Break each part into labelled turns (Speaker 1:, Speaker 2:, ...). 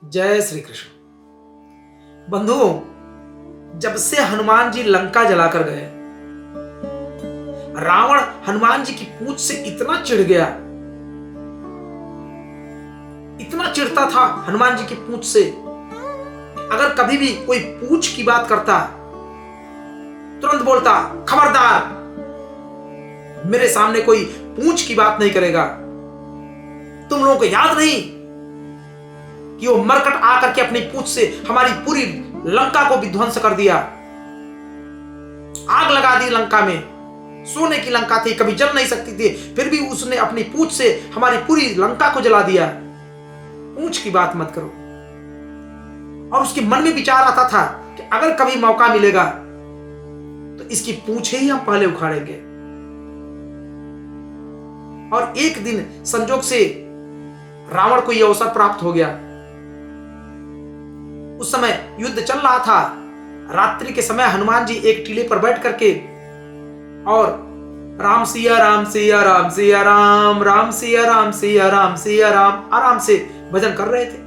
Speaker 1: जय श्री कृष्ण। बंधुओं, जब से हनुमान जी लंका जलाकर गए, रावण हनुमान जी की पूंछ से इतना चिढ़ गया, इतना चिढ़ता था हनुमान जी की पूंछ से। अगर कभी भी कोई पूंछ की बात करता, तुरंत बोलता, खबरदार, मेरे सामने कोई पूंछ की बात नहीं करेगा। तुम लोगों को याद नहीं कि वो मरकट आकर के अपनी पूंछ से हमारी पूरी लंका को विध्वंस कर दिया, आग लगा दी लंका में। सोने की लंका थी, कभी जल नहीं सकती थी, फिर भी उसने अपनी पूंछ से हमारी पूरी लंका को जला दिया। पूंछ की बात मत करो। और उसके मन में विचार आता था कि अगर कभी मौका मिलेगा तो इसकी पूंछे ही हम पहले उखाड़ेंगे। और एक दिन संजोग से रावण को यह अवसर प्राप्त हो गया। उस समय युद्ध चल रहा था। रात्रि के समय हनुमान जी एक टीले पर बैठ करके और राम सिया राम सिया राम सिया राम, राम सिया राम सिया राम सिया राम आराम से भजन कर रहे थे।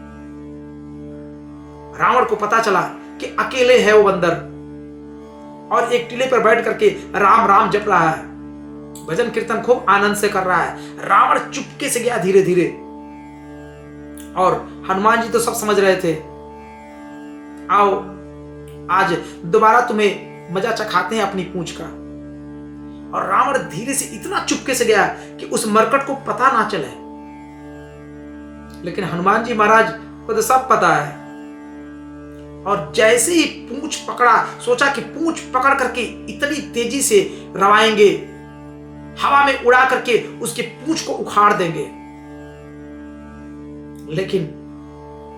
Speaker 1: रावण को पता चला कि अकेले है वो बंदर और एक टीले पर बैठ करके राम राम जप रहा है, भजन कीर्तन खूब आनंद से कर रहा है। रावण चुपके से गया धीरे धीरे, और हनुमान जी तो सब समझ रहे थे। आओ, आज दोबारा तुम्हें मजा चखाते हैं अपनी पूंछ का। और रावण धीरे से इतना चुपके से गया कि उस मरकट को पता ना चले। लेकिन हनुमान जी महाराज को तो सब पता है। और जैसे ही पूंछ पकड़ा, सोचा कि पूंछ पकड़ करके इतनी तेजी से रवाएंगे, हवा में उड़ा करके उसके पूंछ को उखाड़ देंगे। लेकिन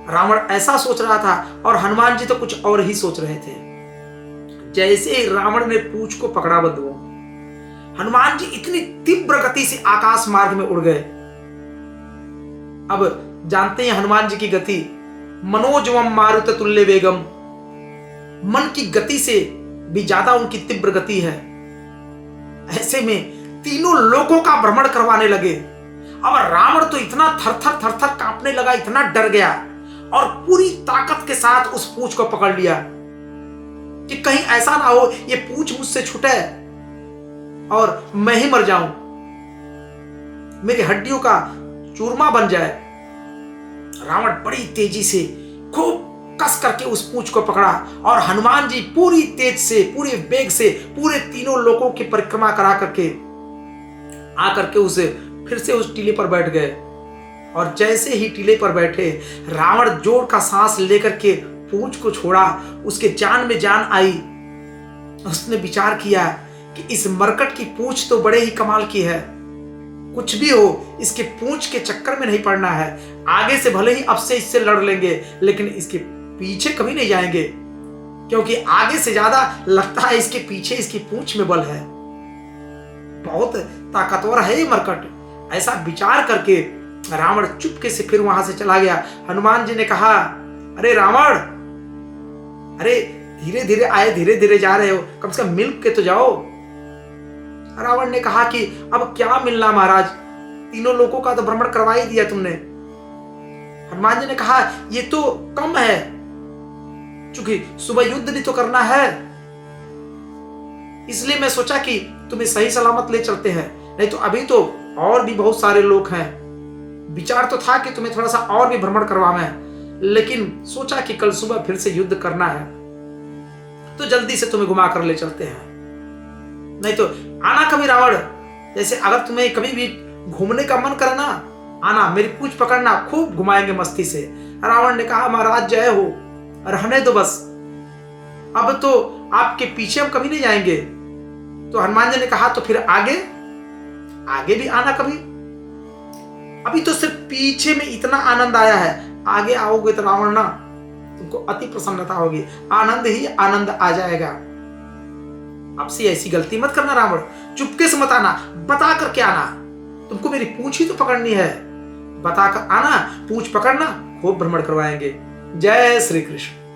Speaker 1: रावण ऐसा सोच रहा था और हनुमान जी तो कुछ और ही सोच रहे थे। जैसे ही रावण ने पूंछ को पकड़ा, बंधुओं, हनुमान जी इतनी तीव्र गति से आकाश मार्ग में उड़ गए। अब जानते हैं हनुमान जी की गति, मनोजवम मारुत तुल्य वेगम, मन की गति से भी ज्यादा उनकी तीव्र गति है। ऐसे में तीनों लोकों का भ्रमण करवाने लगे। अब रावण तो इतना थर थर कांपने लगा, इतना डर गया और पूरी ताकत के साथ उस पूंछ को पकड़ लिया कि कहीं ऐसा ना हो ये पूंछ मुझसे छूटे और मैं ही मर जाऊं, मेरी हड्डियों का चूरमा बन जाए। रावण बड़ी तेजी से खूब कस करके उस पूंछ को पकड़ा और हनुमान जी पूरी तेज से, पूरे वेग से पूरे तीनों लोकों की परिक्रमा करा करके आकर के उसे फिर से उस टीले पर बैठ गए। और जैसे ही टीले पर बैठे, रावण जोर का सांस लेकर के पूंछ को छोड़ा, उसके जान में जान आई। उसने विचार किया कि इस मरकट की पूंछ तो बड़े ही कमाल की है, कुछ भी हो इसके पूंछ के चक्कर में नहीं पड़ना है। आगे से भले ही अब से इससे लड़ लेंगे, लेकिन इसके पीछे कभी नहीं जाएंगे, क्योंकि आगे से ज्यादा लगता है इसके पीछे इसकी पूंछ में बल है, बहुत ताकतवर है ये मरकट। ऐसा विचार करके रावण चुपके से फिर वहां से चला गया। हनुमान जी ने कहा, अरे रावण, अरे धीरे धीरे आए, धीरे धीरे जा रहे हो, कम से कम मिल के तो जाओ। रावण ने कहा कि अब क्या मिलना महाराज, तीनों लोगों का तो भ्रमण करवा ही दिया तुमने। हनुमान जी ने कहा, ये तो कम है, क्योंकि सुबह युद्ध भी तो करना है, इसलिए मैं सोचा कि तुम्हें सही सलामत ले चलते हैं, नहीं तो अभी तो और भी बहुत सारे लोग हैं। विचार तो था कि तुम्हें थोड़ा सा और भी भ्रमण करवाएं, लेकिन सोचा कि कल सुबह फिर से युद्ध करना है तो जल्दी से तुम्हें घुमा कर ले चलते हैं। नहीं तो आना कभी रावण, जैसे अगर तुम्हें कभी भी घूमने का मन करना, आना, मेरी पूंछ पकड़ना, खूब घुमाएंगे मस्ती से। रावण ने कहा, महाराज जय हो, रहने दो बस, अब तो आपके पीछे हम कभी नहीं जाएंगे। तो हनुमान जी ने कहा, तो फिर आगे आगे भी आना कभी, अभी तो सिर्फ पीछे में इतना आनंद आया है, आगे आओगे तो रावण ना, तुमको अति प्रसन्नता होगी, आनंद ही आनंद आ जाएगा। अब से ऐसी गलती मत करना रावण, चुपके से मत आना, बता करके आना, तुमको मेरी पूंछ ही तो पकड़नी है, बताकर आना, पूंछ पकड़ना, खूब भ्रमण करवाएंगे। जय श्री कृष्ण।